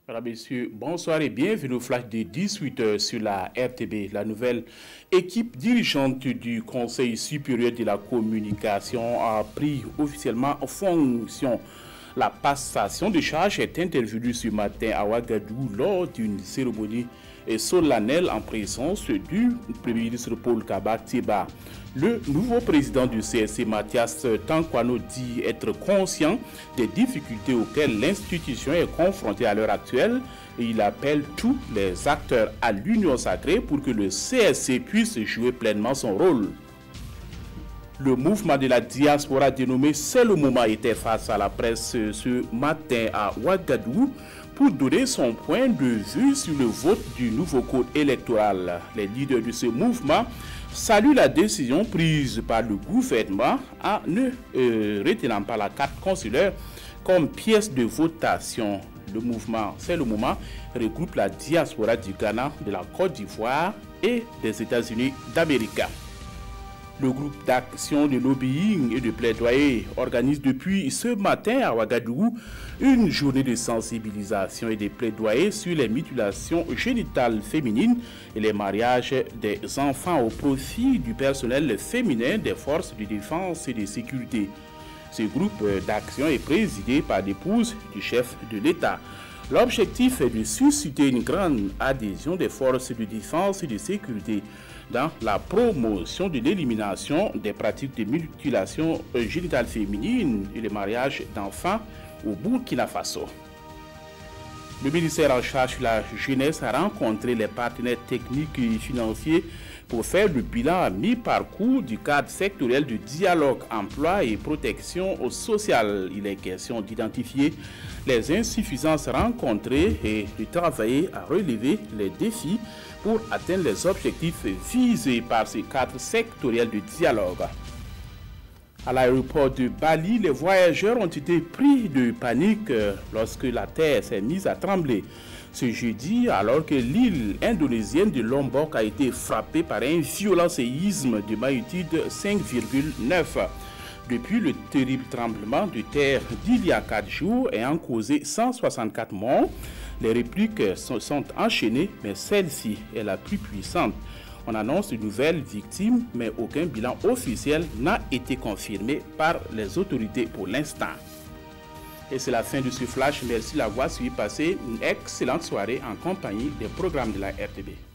Mesdames, Messieurs, bonsoir et bienvenue au flash de 18h sur la RTB. La nouvelle équipe dirigeante du Conseil supérieur de la communication a pris officiellement en fonction. La passation de charge est intervenue ce matin à Ouagadougou lors d'une cérémonie solennelle en présence du Premier ministre Paul Kaba Teba. Le nouveau président du CSC, Mathias Tankwano, dit être conscient des difficultés auxquelles l'institution est confrontée à l'heure actuelle et il appelle tous les acteurs à l'union sacrée pour que le CSC puisse jouer pleinement son rôle. Le mouvement de la diaspora dénommé C'est le moment était face à la presse ce matin à Ouagadougou pour donner son point de vue sur le vote du nouveau code électoral. Les leaders de ce mouvement saluent la décision prise par le gouvernement en ne retenant pas la carte consulaire comme pièce de votation. Le mouvement C'est le moment regroupe la diaspora du Ghana, de la Côte d'Ivoire et des États-Unis d'Amérique. Le groupe d'action de lobbying et de plaidoyer organise depuis ce matin à Ouagadougou une journée de sensibilisation et de plaidoyer sur les mutilations génitales féminines et les mariages des enfants au profit du personnel féminin des forces de défense et de sécurité. Ce groupe d'action est présidé par l'épouse du chef de l'État. L'objectif est de susciter une grande adhésion des forces de défense et de sécurité dans la promotion de l'élimination des pratiques de mutilation génitale féminine et le mariage d'enfants au Burkina Faso. Le ministère en charge de la jeunesse a rencontré les partenaires techniques et financiers pour faire le bilan à mi-parcours du cadre sectoriel de dialogue, emploi et protection sociale. Il est question d'identifier les insuffisances rencontrées et de travailler à relever les défis pour atteindre les objectifs visés par ce cadre sectoriel de dialogue. À l'aéroport de Bali, les voyageurs ont été pris de panique lorsque la terre s'est mise à trembler. Ce jeudi, alors que l'île indonésienne de Lombok a été frappée par un violent séisme de magnitude 5,9. Depuis le terrible tremblement de terre d'il y a 4 jours ayant causé 164 morts, les répliques sont enchaînées, mais celle-ci est la plus puissante. On annonce de nouvelles victimes, mais aucun bilan officiel n'a été confirmé par les autorités pour l'instant. Et c'est la fin de ce flash. Merci d'avoir suivi. Passez une excellente soirée en compagnie des programmes de la RTB.